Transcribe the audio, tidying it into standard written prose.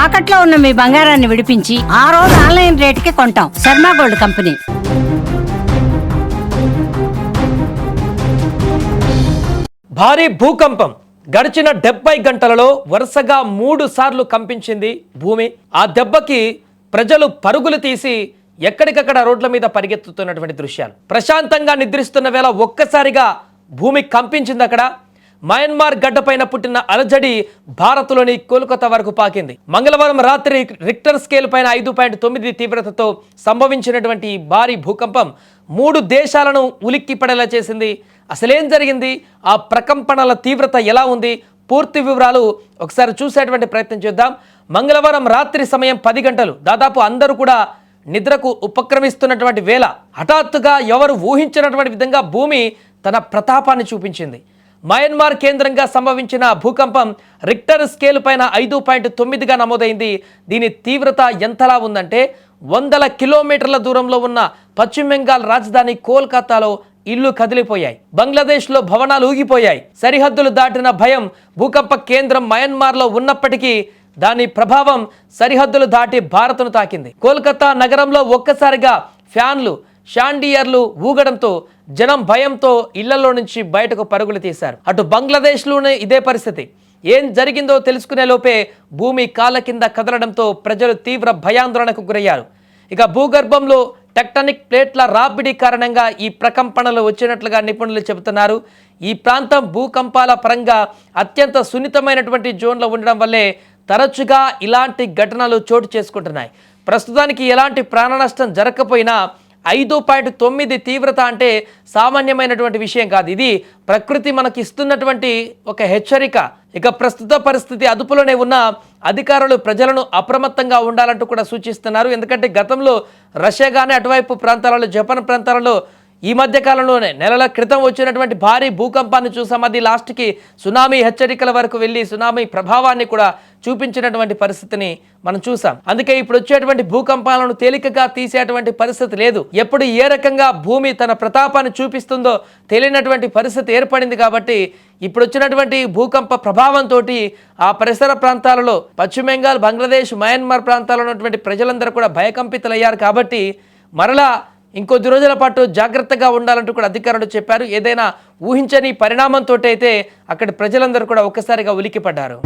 తాకట్లో ఉన్న మీ బంగారాన్ని విడిపించి ఆ రోజు ఆన్లైన్ రేటుకి కొంటాం. Sharma gold company. భారీ భూకంపం గడిచిన 70 గంటలలో వరుసగా 3 సార్లు కంపించింది భూమి. ఆ దెబ్బకి ప్రజలు పరుగులు తీసి ఎక్కడికక్కడ రోడ్ల మీద పరిగెత్తుతున్నటువంటి దృశ్యాలు. ప్రశాంతంగా నిద్రిస్తున్న వేళ ఒక్కసారిగా భూమి కంపించింది. అక్కడ మయన్మార్ గడ్డపైన పుట్టిన అలజడి భారత్లోని కోల్కతా వరకు పాకింది. మంగళవారం రాత్రి రిక్టర్ స్కేల్ పైన 5.9 తీవ్రతతో సంభవించినటువంటి భారీ భూకంపం 3 దేశాలను ఉలిక్కి పడేలా చేసింది. అసలేం జరిగింది, ఆ ప్రకంపనల తీవ్రత ఎలా ఉంది, పూర్తి వివరాలు ఒకసారి చూసేటువంటి ప్రయత్నం చేద్దాం. మంగళవారం రాత్రి సమయం 10 గంటలు, దాదాపు అందరూ కూడా నిద్రకు ఉపక్రమిస్తున్నటువంటి వేళ హఠాత్తుగా ఎవరు ఊహించినటువంటి విధంగా భూమి తన ప్రతాపాన్ని చూపించింది. మయన్మార్ కేంద్రంగా సంభవించిన భూకంపం రిక్టర్ స్కేల్ పైన 5.9గా నమోదైంది. దీని తీవ్రత ఎంతలా ఉందంటే 100 కిలోమీటర్ల దూరంలో ఉన్న పశ్చిమ బెంగాల్ రాజధాని కోల్కతాలో ఇల్లు కదిలిపోయాయి. బంగ్లాదేశ్లో భవనాలు ఊగిపోయాయి. సరిహద్దులు దాటిన భయం భూకంప కేంద్రం మయన్మార్లో ఉన్నప్పటికీ దాని ప్రభావం సరిహద్దులు దాటి భారత్ను తాకింది. కోల్కతా నగరంలో ఒక్కసారిగా ఫ్యాన్లు, షాండియర్లు ఊగడంతో జనం భయంతో ఇళ్లలో నుంచి బయటకు పరుగులు తీశారు. అటు బంగ్లాదేశ్లోనే ఇదే పరిస్థితి. ఏం జరిగిందో తెలుసుకునే లోపే భూమి కాళ్ళ కింద కదలడంతో ప్రజలు తీవ్ర భయాందోళనకు గురయ్యారు. ఇక భూగర్భంలో టెక్టానిక్ ప్లేట్ల రాపిడి కారణంగా ఈ ప్రకంపనలు వచ్చినట్లుగా నిపుణులు చెబుతున్నారు. ఈ ప్రాంతం భూకంపాల పరంగా అత్యంత సున్నితమైనటువంటి జోన్లో ఉండడం వల్లే తరచుగా ఇలాంటి ఘటనలు చోటు చేసుకుంటున్నాయి. ప్రస్తుతానికి ఎలాంటి ప్రాణ నష్టం జరగకపోయినా 5.9 తీవ్రత అంటే సామాన్యమైనటువంటి విషయం కాదు. ఇది ప్రకృతి మనకి ఇస్తున్నటువంటి ఒక హెచ్చరిక. ఇక ప్రస్తుత పరిస్థితి అదుపులోనే ఉన్న అధికారులు ప్రజలను అప్రమత్తంగా ఉండాలంటూ కూడా సూచిస్తున్నారు. ఎందుకంటే గతంలో రష్యా కానీ అటువైపు ప్రాంతాలలో, జపాన్ ప్రాంతాలలో ఈ మధ్య కాలంలోనే నెలల క్రితం వచ్చినటువంటి భారీ భూకంపాన్ని చూసాం. అది లాస్ట్కి సునామీ హెచ్చరికల వరకు వెళ్ళి సునామీ ప్రభావాన్ని కూడా చూపించినటువంటి పరిస్థితిని మనం చూసాం. అందుకే ఇప్పుడు వచ్చేటువంటి భూకంపాలను తేలికగా తీసేటువంటి పరిస్థితి లేదు. ఎప్పుడు ఏ రకంగా భూమి తన ప్రతాపాన్ని చూపిస్తుందో తెలియనటువంటి పరిస్థితి ఏర్పడింది. కాబట్టి ఇప్పుడు వచ్చినటువంటి భూకంప ప్రభావంతో ఆ పరిసర ప్రాంతాలలో పశ్చిమ బెంగాల్, బంగ్లాదేశ్, మయన్మార్ ప్రాంతాల్లో ఉన్నటువంటి ప్రజలందరూ కూడా భయకంపితులయ్యారు. కాబట్టి మరలా ఇంకొద్ది రోజుల పాటు జాగ్రత్తగా ఉండాలంటూ కూడా అధికారులు చెప్పారు. ఏదైనా ఊహించని పరిణామంతో అయితే అక్కడి ప్రజలందరూ కూడా ఒక్కసారిగా ఉలిక్కిపడ్డారు.